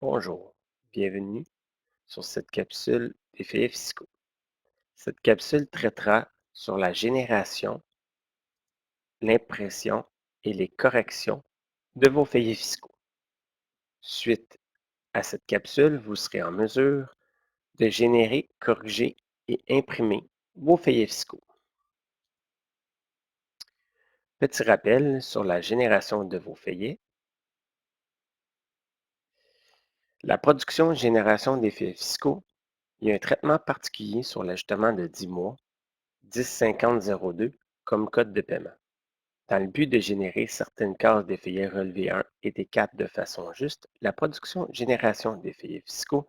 Bonjour, bienvenue sur cette capsule des faits fiscaux. Cette capsule traitera sur la génération, l'impression et les corrections de vos feuillets fiscaux. Suite à cette capsule, vous serez en mesure de générer, corriger et imprimer vos feuillets fiscaux. Petit rappel sur la génération de vos feuillets. La production et génération des feuillets fiscaux, il y a un traitement particulier sur l'ajustement de 10 mois, 10-50-02 comme code de paiement. Dans le but de générer certaines cases des feuillets relevés 1 et des 4 de façon juste, la production-génération des feuillets fiscaux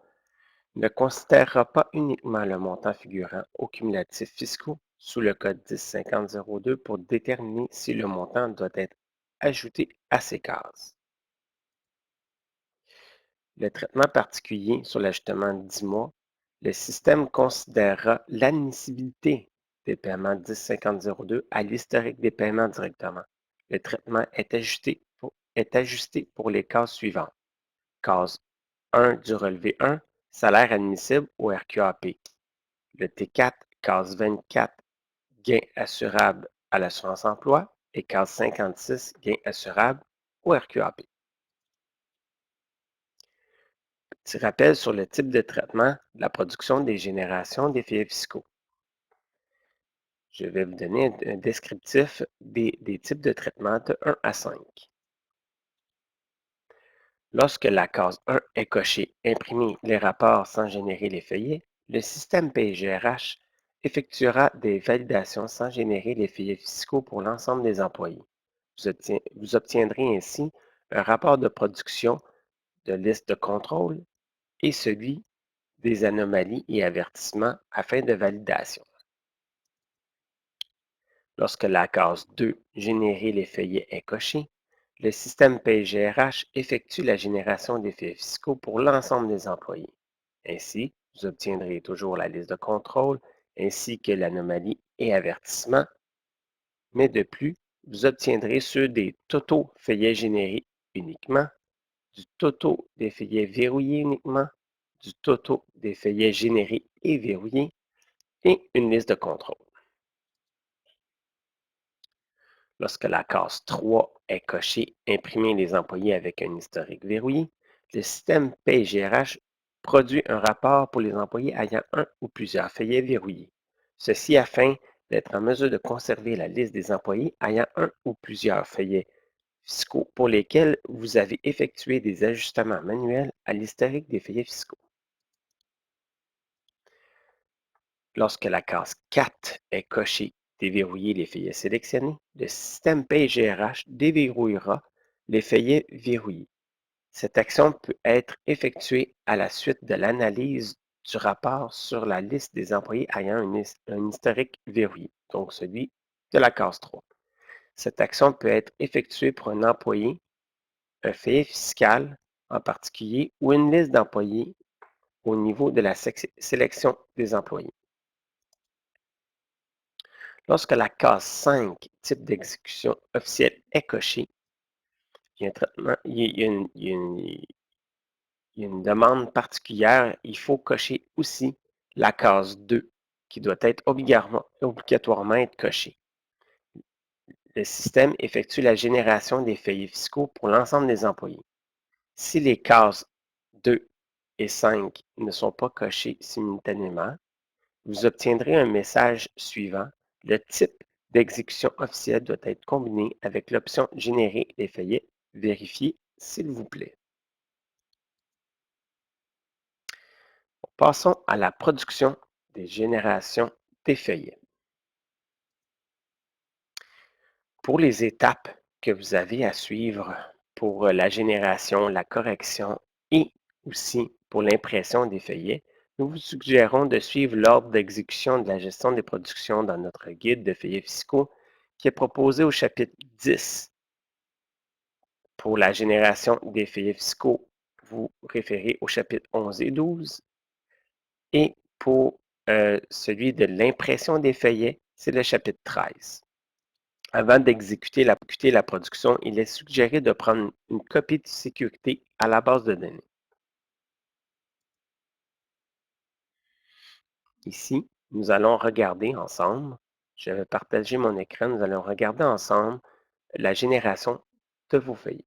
ne considérera pas uniquement le montant figurant aux cumulatifs fiscaux sous le code 105002 pour déterminer si le montant doit être ajouté à ces cases. Le traitement particulier sur l'ajustement de 10 mois, le système considérera l'admissibilité des paiements 105002 à l'historique des paiements directement. Le traitement est ajusté pour les cases suivantes. Case 1 du relevé 1, salaire admissible au RQAP. Le T4, case 24, gain assurable à l'assurance emploi et case 56, gain assurable au RQAP. Petit rappel sur le type de traitement de la production des générations des feuillets fiscaux. Je vais vous donner un descriptif des types de traitement de 1 à 5. Lorsque la case 1 est cochée, imprimer les rapports sans générer les feuillets, le système PGRH effectuera des validations sans générer les feuillets fiscaux pour l'ensemble des employés. Vous obtiendrez ainsi un rapport de production de liste de contrôle et celui des anomalies et avertissements à fin de validation. Lorsque la case 2, générer les feuillets est cochée, le système PGRH effectue la génération des feuillets fiscaux pour l'ensemble des employés. Ainsi, vous obtiendrez toujours la liste de contrôle ainsi que l'anomalie et avertissement, mais de plus, vous obtiendrez ceux des totaux feuillets générés uniquement, du totaux des feuillets verrouillés uniquement, du totaux des feuillets générés et verrouillés et une liste de contrôle. Lorsque la case 3 est cochée, imprimer les employés avec un historique verrouillé, le système PGRH produit un rapport pour les employés ayant un ou plusieurs feuillets verrouillés. Ceci afin d'être en mesure de conserver la liste des employés ayant un ou plusieurs feuillets fiscaux pour lesquels vous avez effectué des ajustements manuels à l'historique des feuillets fiscaux. Lorsque la case 4 est cochée, déverrouiller les feuillets sélectionnés, le système PGRH déverrouillera les feuillets verrouillés. Cette action peut être effectuée à la suite de l'analyse du rapport sur la liste des employés ayant un historique verrouillé, donc celui de la case 3. Cette action peut être effectuée pour un employé, un feuillet fiscal en particulier ou une liste d'employés au niveau de la sélection des employés. Lorsque la case 5, type d'exécution officielle, est cochée, il y a un traitement, il y a une demande particulière. Il faut cocher aussi la case 2 qui doit être obligatoirement être cochée. Le système effectue la génération des feuillets fiscaux pour l'ensemble des employés. Si les cases 2 et 5 ne sont pas cochées simultanément, vous obtiendrez un message suivant. Le type d'exécution officielle doit être combiné avec l'option Générer les feuillets. Vérifiez, s'il vous plaît. Passons à la production des générations des feuillets. Pour les étapes que vous avez à suivre pour la génération, la correction et aussi pour l'impression des feuillets, nous vous suggérons de suivre l'ordre d'exécution de la gestion des productions dans notre guide de feuillets fiscaux qui est proposé au chapitre 10. Pour la génération des feuillets fiscaux, vous référez au chapitre 11 et 12. Et pour celui de l'impression des feuillets, c'est le chapitre 13. Avant d'exécuter la production, il est suggéré de prendre une copie de sécurité à la base de données. Ici, nous allons regarder ensemble, je vais partager mon écran, nous allons regarder ensemble la génération de vos feuillets.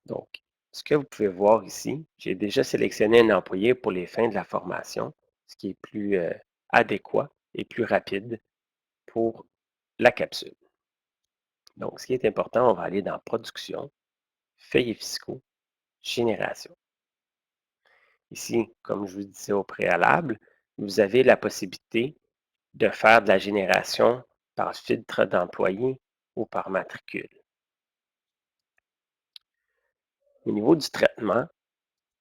Donc, ce que vous pouvez voir ici, j'ai déjà sélectionné un employé pour les fins de la formation, ce qui est plus adéquat et plus rapide pour la capsule. Donc, ce qui est important, on va aller dans Production, Feuillets fiscaux, Génération. Ici, comme je vous disais au préalable, vous avez la possibilité de faire de la génération par filtre d'employés ou par matricule. Au niveau du traitement,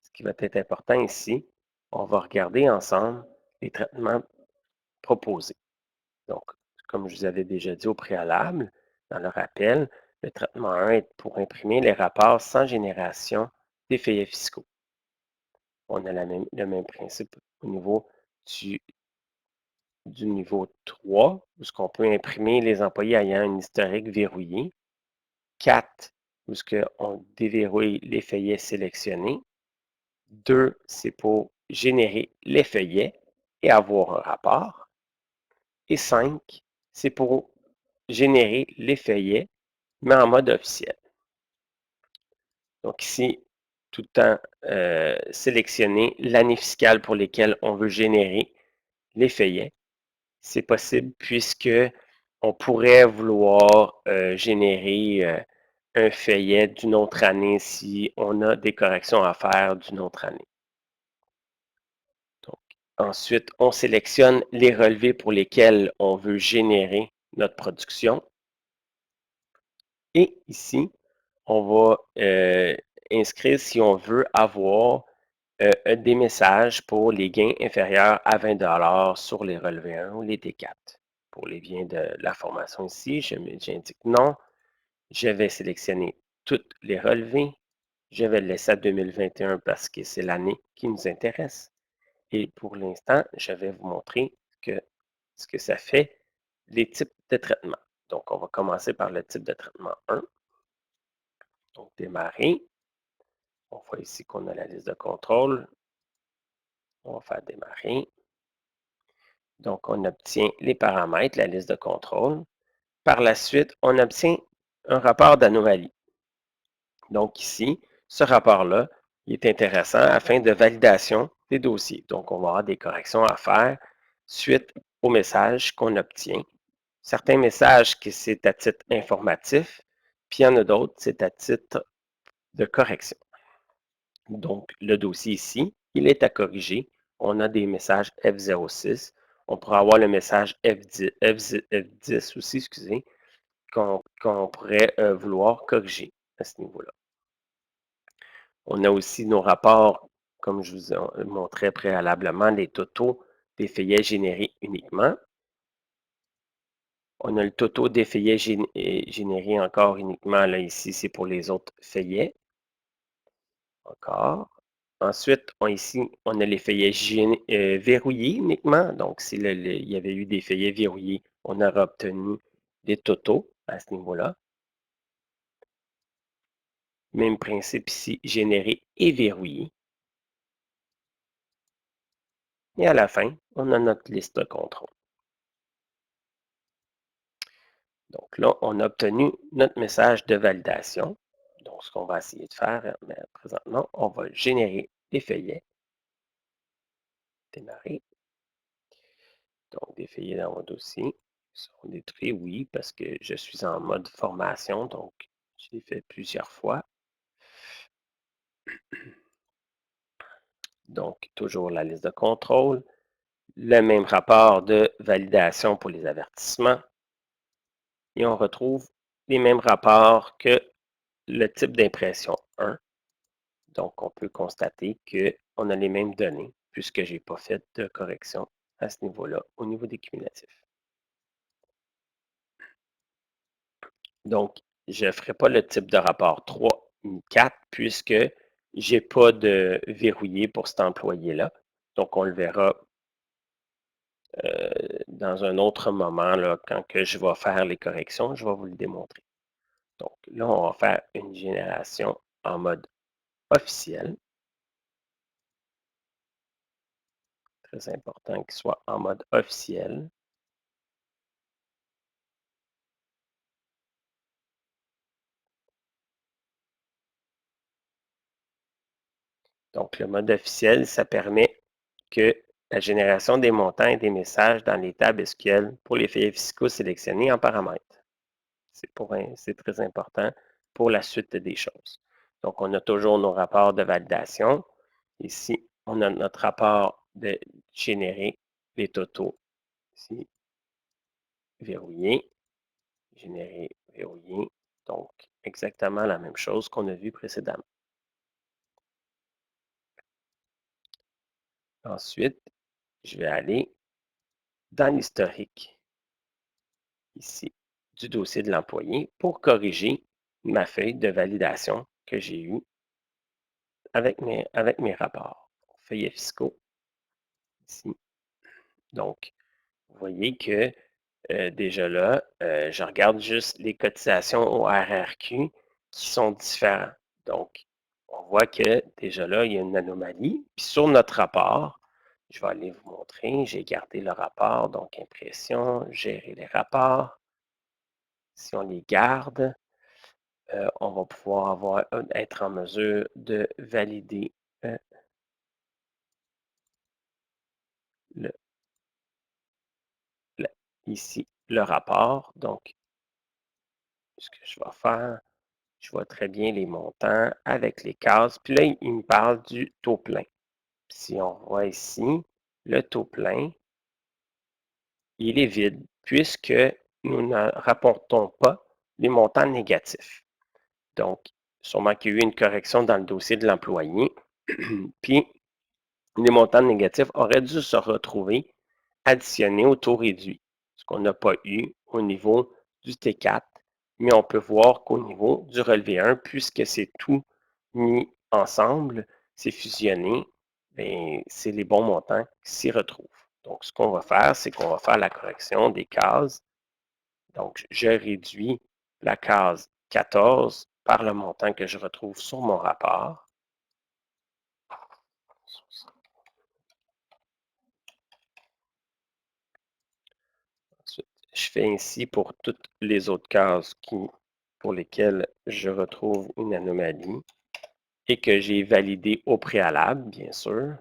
ce qui va être important ici, on va regarder ensemble les traitements proposés. Donc, comme je vous avais déjà dit au préalable, dans le rappel, le traitement 1 est pour imprimer les rapports sans génération des feuillets fiscaux. On a le même principe au niveau du, du niveau 3, où ce qu'on peut imprimer les employés ayant un historique verrouillé. 4, où ce on déverrouille les feuillets sélectionnés. 2, c'est pour générer les feuillets et avoir un rapport. Et 5, c'est pour générer les feuillets, mais en mode officiel. Donc ici, tout le temps sélectionner l'année fiscale pour laquelle on veut générer les feuillets. C'est possible puisque on pourrait vouloir générer un feuillet d'une autre année si on a des corrections à faire d'une autre année. Donc, ensuite, on sélectionne les relevés pour lesquels on veut générer notre production. Et ici, on va inscrire si on veut avoir des messages pour les gains inférieurs à 20 sur les relevés 1 ou les T4. Pour les biens de la formation ici, j'indique non. Je vais sélectionner toutes les relevés. Je vais le laisser à 2021 parce que c'est l'année qui nous intéresse. Et pour l'instant, je vais vous montrer ce que ça fait, les types de traitement. Donc, on va commencer par le type de traitement 1. Donc, démarrer. On voit ici qu'on a la liste de contrôle. On va faire démarrer. Donc, on obtient les paramètres, la liste de contrôle. Par la suite, on obtient un rapport d'anomalie. Donc ici, ce rapport-là, il est intéressant afin de validation des dossiers. Donc, on va avoir des corrections à faire suite aux messages qu'on obtient. Certains messages que c'est à titre informatif, puis il y en a d'autres, c'est à titre de correction. Donc, le dossier ici, il est à corriger. On a des messages F06. On pourra avoir le message F10 aussi, excusez, qu'on pourrait vouloir corriger à ce niveau-là. On a aussi nos rapports, comme je vous ai montré préalablement, les totaux des feuillets générés uniquement. On a le totaux des feuillets générés encore uniquement. Là, ici, c'est pour les autres feuillets. Encore. Ensuite, ici, on a les feuillets verrouillés uniquement. Donc, s'il y avait eu des feuillets verrouillés, on aurait obtenu des totaux à ce niveau-là. Même principe ici, généré et verrouillé. Et à la fin, on a notre liste de contrôle. Donc là, on a obtenu notre message de validation. Donc, ce qu'on va essayer de faire présentement, on va générer des feuillets. Démarrer. Donc, des feuillets dans mon dossier. Ils seront détruits, oui, parce que je suis en mode formation, donc je l'ai fait plusieurs fois. Donc, toujours la liste de contrôle. Le même rapport de validation pour les avertissements. Et on retrouve les mêmes rapports que le type d'impression 1. Donc, on peut constater qu'on a les mêmes données puisque je n'ai pas fait de correction à ce niveau-là, au niveau des cumulatifs. Donc, je ne ferai pas le type de rapport 3 ni 4 puisque je n'ai pas de verrouillé pour cet employé-là. Donc, on le verra dans un autre moment, là, quand que je vais faire les corrections, je vais vous le démontrer. Donc là, on va faire une génération en mode officiel. Très important qu'il soit en mode officiel. Donc, le mode officiel, ça permet que la génération des montants et des messages dans les tables SQL pour les feuillets fiscaux sélectionnés en paramètres. C'est très important pour la suite des choses. Donc, on a toujours nos rapports de validation. Ici, on a notre rapport de générer les totaux. Ici, verrouillé, générer, verrouillé. Donc, exactement la même chose qu'on a vu précédemment. Ensuite, je vais aller dans l'historique ici du dossier de l'employé pour corriger ma feuille de validation que j'ai eue avec mes rapports. Feuillets fiscaux ici. Donc, vous voyez que déjà là, je regarde juste les cotisations au RRQ qui sont différents. Donc, on voit que déjà là, il y a une anomalie. Puis sur notre rapport, je vais aller vous montrer, j'ai gardé le rapport, donc impression, gérer les rapports. Si on les garde, on va pouvoir être en mesure de valider euh, le- le- ici le rapport. Donc, ce que je vais faire, je vois très bien les montants avec les cases. Puis là, il me parle du taux plein. Si on voit ici, le taux plein, il est vide puisque nous ne rapportons pas les montants négatifs. Donc, sûrement qu'il y a eu une correction dans le dossier de l'employé. Puis, les montants négatifs auraient dû se retrouver additionnés au taux réduit, ce qu'on n'a pas eu au niveau du T4, mais on peut voir qu'au niveau du relevé 1, puisque c'est tout mis ensemble, c'est fusionné, c'est les bons montants qui s'y retrouvent. Donc, ce qu'on va faire, c'est qu'on va faire la correction des cases. Donc, je réduis la case 14 par le montant que je retrouve sur mon rapport. Ensuite, je fais ainsi pour toutes les autres cases pour lesquelles je retrouve une anomalie et que j'ai validé au préalable, bien sûr.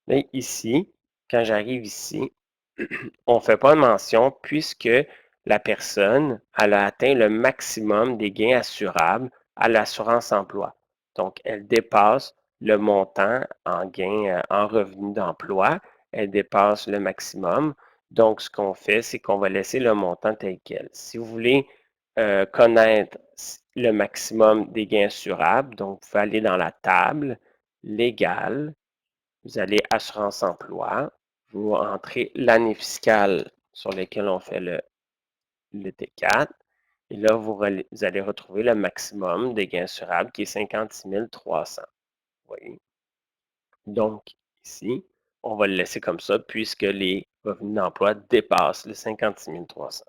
Mais ici, quand j'arrive ici, on ne fait pas mention puisque la personne elle a atteint le maximum des gains assurables à l'assurance emploi. Donc, elle dépasse le montant en gains en revenu d'emploi. Elle dépasse le maximum. Donc, ce qu'on fait, c'est qu'on va laisser le montant tel quel. Si vous voulez connaître le maximum des gains assurables, donc vous pouvez aller dans la table légale, vous allez assurance emploi, vous entrez l'année fiscale sur laquelle on fait le T4, et là, vous allez retrouver le maximum des gains assurables qui est 56 300. Vous voyez? Donc, ici, on va le laisser comme ça puisque les revenus d'emploi dépassent les 56 300.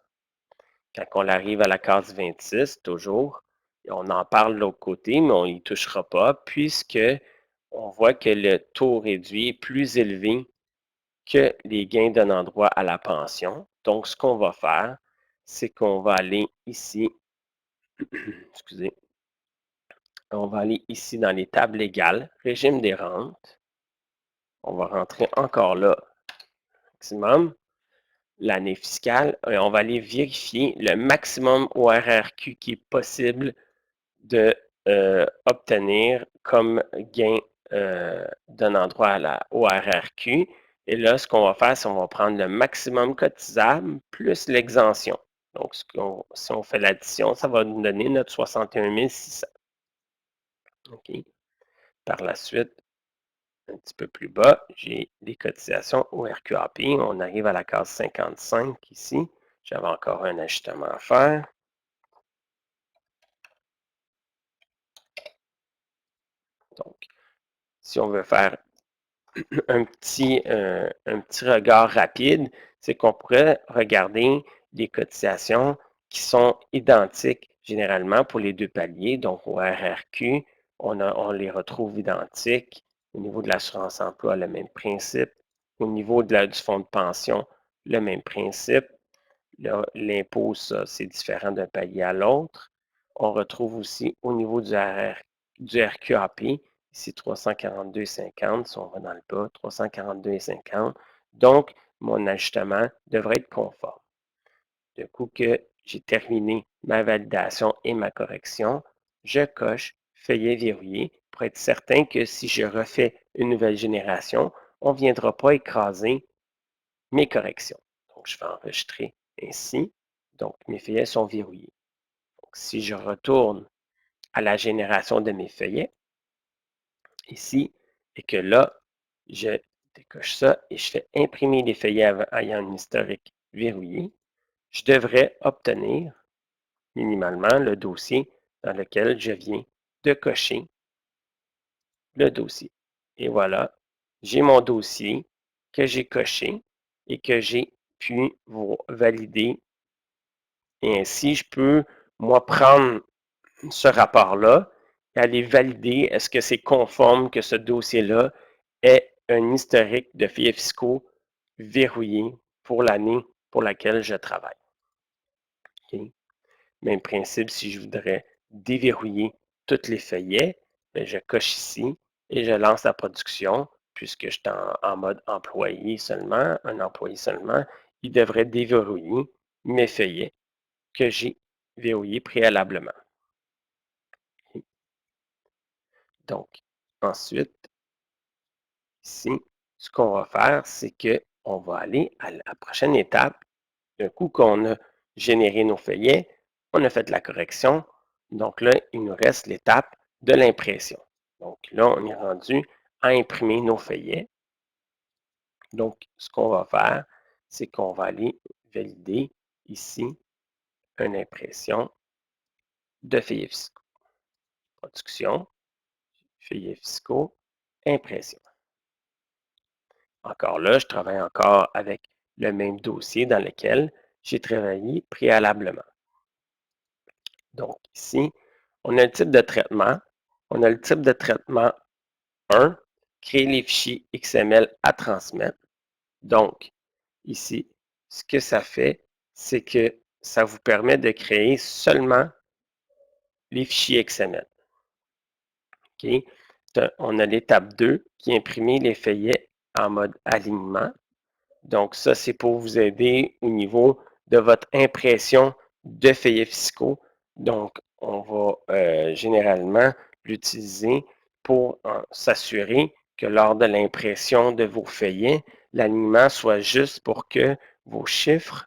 Quand on arrive à la case 26, toujours, on en parle de l'autre côté, mais on n'y touchera pas puisque on voit que le taux réduit est plus élevé que les gains donnant droit à la pension. Donc, ce qu'on va faire, c'est qu'on va aller ici, excusez, on va aller ici dans les tables légales, régime des rentes. On va rentrer encore là, maximum, l'année fiscale, et on va aller vérifier le maximum au RRQ qui est possible de obtenir comme gain donnant droit au RRQ. Et là, ce qu'on va faire, c'est qu'on va prendre le maximum cotisable plus l'exemption. Donc, si on fait l'addition, ça va nous donner notre 61 600. OK. Par la suite, petit peu plus bas, j'ai les cotisations au RQAP. On arrive à la case 55 ici. J'avais encore un ajustement à faire. Donc, si on veut faire un petit regard rapide, c'est qu'on pourrait regarder les cotisations qui sont identiques généralement pour les deux paliers. Donc, au RRQ, on les retrouve identiques. Au niveau de l'assurance emploi, le même principe. Au niveau du fonds de pension, le même principe. L'impôt, ça, c'est différent d'un palier à l'autre. On retrouve aussi au niveau du RQAP, ici 342,50, si on va dans le bas, 342,50. Donc, mon ajustement devrait être conforme. Du coup que j'ai terminé ma validation et ma correction, je coche feuillet verrouillé pour être certain que si je refais une nouvelle génération, on ne viendra pas écraser mes corrections. Donc, je vais enregistrer ainsi. Donc, mes feuillets sont verrouillés. Donc, si je retourne à la génération de mes feuillets, ici, et que là, je décoche ça et je fais imprimer les feuillets ayant un historique verrouillé, je devrais obtenir minimalement le dossier dans lequel je viens de cocher le dossier. Et voilà, j'ai mon dossier que j'ai coché et que j'ai pu valider. Et ainsi, je peux, moi, prendre ce rapport-là et aller valider est-ce que c'est conforme que ce dossier-là ait un historique de faits fiscaux verrouillé pour l'année pour laquelle je travaille. Okay? Même principe, si je voudrais déverrouiller tous les feuillets, bien, je coche ici et je lance la production, puisque je suis en mode employé seulement, un employé seulement, il devrait déverrouiller mes feuillets que j'ai verrouillés préalablement. Donc, ensuite, ici, ce qu'on va faire, c'est qu'on va aller à la prochaine étape. Un coup qu'on a généré nos feuillets, on a fait la correction. Donc là, il nous reste l'étape de l'impression. Donc là, on est rendu à imprimer nos feuillets. Donc, ce qu'on va faire, c'est qu'on va aller valider ici une impression de feuillets fiscaux. Production, feuillets fiscaux, impression. Encore là, je travaille encore avec le même dossier dans lequel j'ai travaillé préalablement. Donc ici, on a le type de traitement. On a le type de traitement 1, créer les fichiers XML à transmettre. Donc, ici, ce que ça fait, c'est que ça vous permet de créer seulement les fichiers XML. Okay? On a l'étape 2 qui est imprimer les feuillets en mode alignement. Donc, ça, c'est pour vous aider au niveau de votre impression de feuillets fiscaux. Donc, on va généralement l'utiliser pour s'assurer que lors de l'impression de vos feuillets, l'alignement soit juste pour que vos chiffres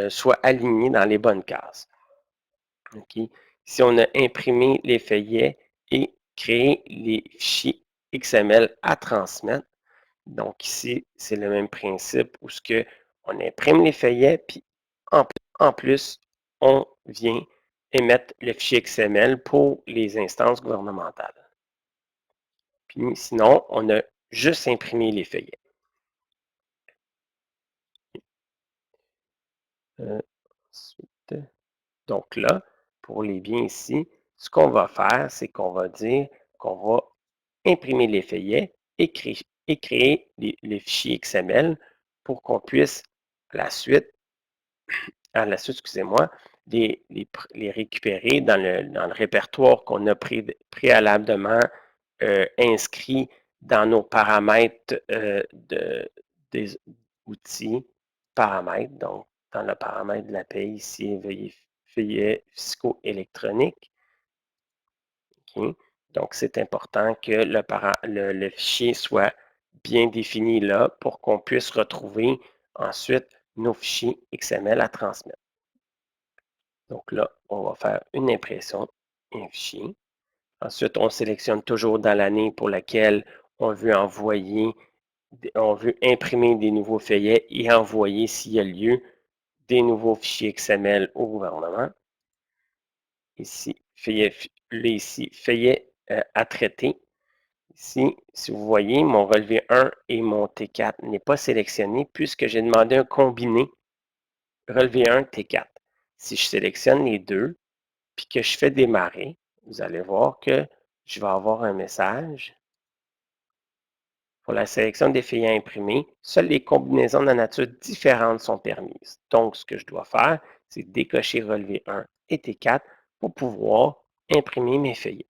soient alignés dans les bonnes cases. Okay? Si on a imprimé les feuillets et créé les fichiers XML à transmettre, donc ici, c'est le même principe où on imprime les feuillets, puis en plus, on vient émettre le fichier XML pour les instances gouvernementales. Puis sinon, on a juste imprimé les feuillets. Ensuite, donc là, pour les biens ici, ce qu'on va faire, c'est qu'on va dire qu'on va imprimer les feuillets et créer les fichiers XML pour qu'on puisse à la suite, excusez-moi, les récupérer dans le répertoire qu'on a préalablement inscrit dans nos paramètres des outils paramètres. Donc, dans le paramètre de la paie ici, veuillez feuillet fiscaux électroniques. Okay? Donc, c'est important que le fichier soit bien défini là pour qu'on puisse retrouver ensuite nos fichiers XML à transmettre. Donc là, on va faire une impression, un fichier. Ensuite, on sélectionne toujours dans l'année pour laquelle on veut envoyer, on veut imprimer des nouveaux feuillets et envoyer, s'il y a lieu, des nouveaux fichiers XML au gouvernement. Ici, feuillet à traiter. Ici, si vous voyez, mon relevé 1 et mon T4 n'est pas sélectionné puisque j'ai demandé un combiné relevé 1 T4. Si je sélectionne les deux, puis que je fais démarrer, vous allez voir que je vais avoir un message. Pour la sélection des feuillets imprimés, seules les combinaisons de nature différente sont permises. Donc, ce que je dois faire, c'est décocher relevé 1 et T4 pour pouvoir imprimer mes feuillets.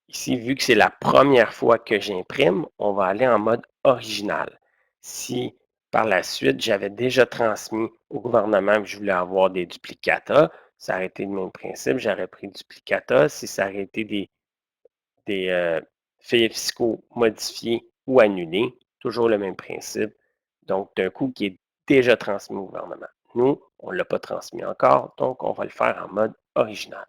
Ici, vu que c'est la première fois que j'imprime, on va aller en mode original. Si par la suite, j'avais déjà transmis au gouvernement que je voulais avoir des duplicata, ça aurait été le même principe, j'aurais pris duplicata. Si ça aurait été des feuillets fiscaux modifiés ou annulés, toujours le même principe. Donc, d'un coup qui est déjà transmis au gouvernement. Nous, on ne l'a pas transmis encore, donc on va le faire en mode original.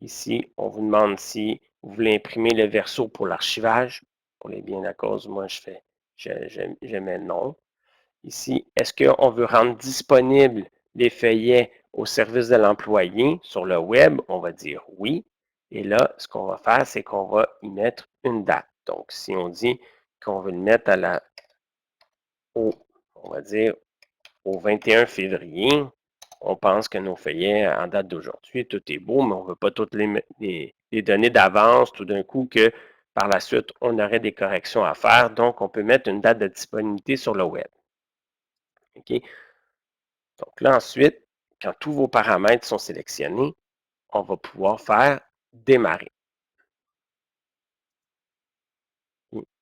Ici, on vous demande si vous voulez imprimer le verso pour l'archivage. Pour les biens de la cause, moi, je mets non. Ici, est-ce qu'on veut rendre disponibles les feuillets au service de l'employé sur le web? On va dire oui. Et là, ce qu'on va faire, c'est qu'on va y mettre une date. Donc, si on dit qu'on veut le mettre on va dire au 21 février, on pense que nos feuillets, en date d'aujourd'hui, tout est beau, mais on ne veut pas toutes les données d'avance, tout d'un coup, que par la suite, on aurait des corrections à faire. Donc, on peut mettre une date de disponibilité sur le web. OK? Donc là, ensuite, quand tous vos paramètres sont sélectionnés, on va pouvoir faire démarrer.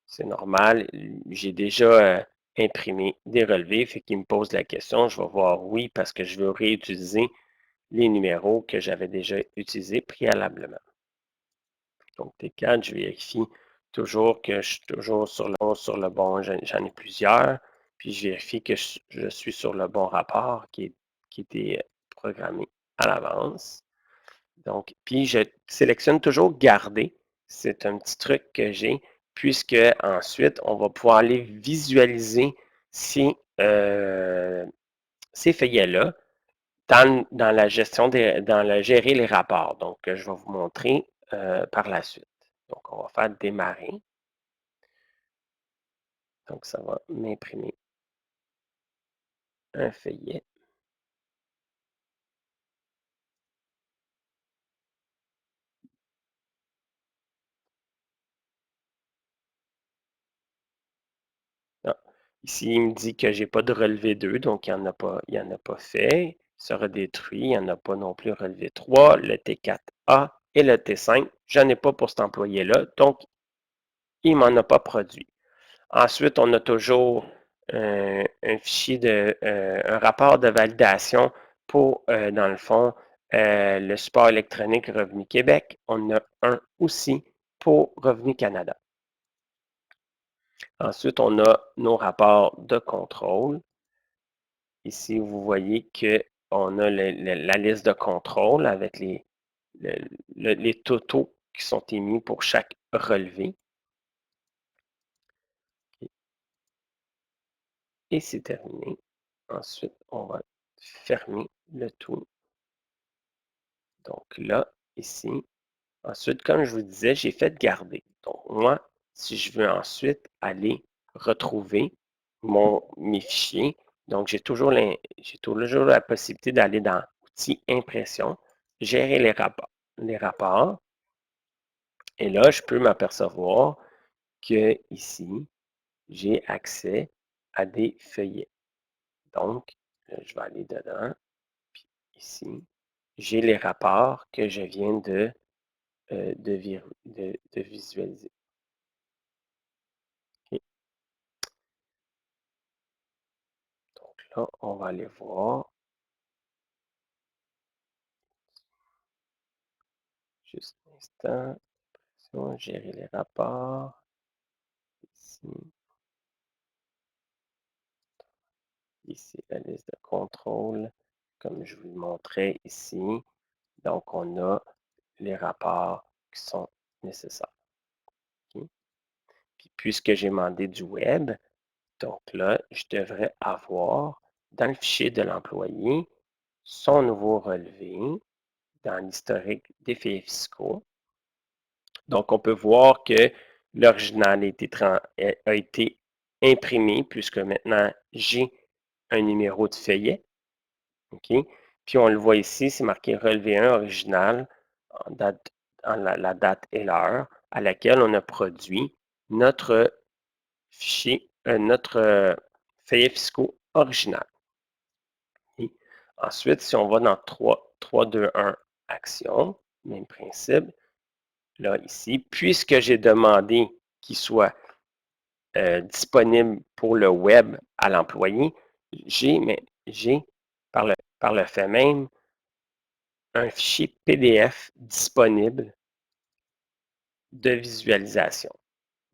C'est normal, j'ai déjà imprimé des relevés, fait qu'il me pose la question, je vais voir oui parce que je veux réutiliser les numéros que j'avais déjà utilisés préalablement. Donc, T4, je vérifie toujours que je suis toujours sur le bon, j'en ai plusieurs, puis je vérifie que je suis sur le bon rapport qui était programmé à l'avance. Donc, puis je sélectionne toujours garder. C'est un petit truc que j'ai, puisque ensuite, on va pouvoir aller visualiser ces, ces feuillets-là dans la gestion dans la gérer les rapports. Donc, je vais vous montrer par la suite. Donc, on va faire démarrer. Donc, ça va m'imprimer un feuillet. Ah, ici, il me dit que j'ai pas de relevé 2, donc il en a pas fait. Il sera détruit. Il n'y en a pas non plus relevé 3, le T4A et le T5. Je n'en ai pas pour cet employé-là, donc il ne m'en a pas produit. Ensuite, on a toujours un fichier un rapport de validation pour, dans le fond, le support électronique Revenu Québec. On a un aussi pour Revenu Canada. Ensuite, on a nos rapports de contrôle. Ici, vous voyez qu'on a la liste de contrôle avec les totaux qui sont émis pour chaque relevé. Et c'est terminé. Ensuite, on va fermer le tout. Donc là, ici. Ensuite, comme je vous disais, j'ai fait garder. Donc moi, si je veux ensuite aller retrouver mes fichiers, donc j'ai toujours la possibilité d'aller dans Outils Impression, gérer les rapports. Et là, je peux m'apercevoir que ici, j'ai accès à des feuillets. Donc, je vais aller dedans, puis ici, j'ai les rapports que je viens de visualiser. OK. Donc là, on va aller voir, juste un instant, gérer les rapports, ici, ici la liste de contrôle, comme je vous le montrais ici. Donc, on a les rapports qui sont nécessaires. Puisque j'ai demandé du web, donc là, je devrais avoir dans le fichier de l'employé son nouveau relevé dans l'historique des faits fiscaux. Donc, on peut voir que l'original a été imprimé puisque maintenant j'ai un numéro de feuillet. OK? Puis on le voit ici, c'est marqué relevé 1 original en date, la date et l'heure à laquelle on a produit notre fichier, notre feuillet fiscaux original. Et ensuite, si on va dans 3, 2, 1, action, même principe, là, ici, puisque j'ai demandé qu'il soit disponible pour le web à l'employé, j'ai par le fait même un fichier PDF disponible de visualisation.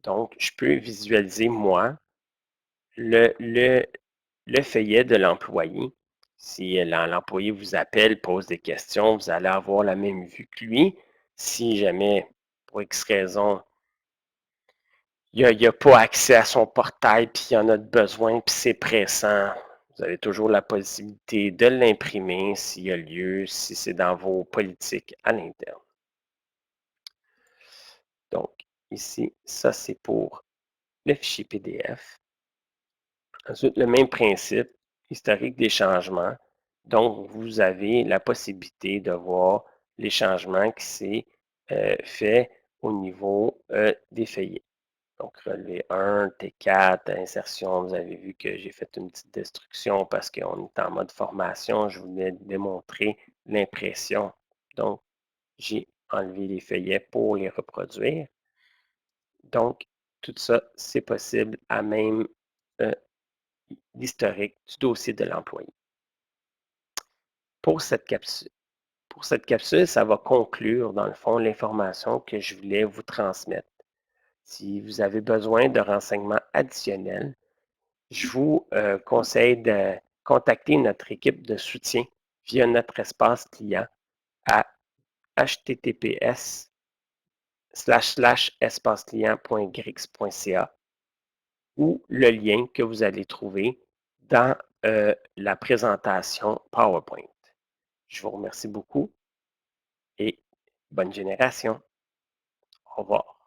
Donc, je peux visualiser, moi, le feuillet de l'employé. Si l'employé vous appelle, pose des questions, vous allez avoir la même vue que lui. Si jamais, pour X raison, il a pas accès à son portail, puis il en a besoin, puis c'est pressant, vous avez toujours la possibilité de l'imprimer s'il y a lieu, si c'est dans vos politiques à l'interne. Donc, ici, ça c'est pour le fichier PDF. Ensuite, le même principe, historique des changements. Donc, vous avez la possibilité de voir les changements qui s'est fait au niveau des feuillets. Donc, relevé 1, T4, insertion, vous avez vu que j'ai fait une petite destruction parce qu'on est en mode formation. Je voulais démontrer l'impression. Donc, j'ai enlevé les feuillets pour les reproduire. Donc, tout ça, c'est possible à même euh, l'historique du dossier de l'employé. Pour cette capsule, ça va conclure, dans le fond, l'information que je voulais vous transmettre. Si vous avez besoin de renseignements additionnels, je vous conseille de contacter notre équipe de soutien via notre espace client à https://espaceclient.grix.ca ou le lien que vous allez trouver dans la présentation PowerPoint. Je vous remercie beaucoup et bonne génération. Au revoir.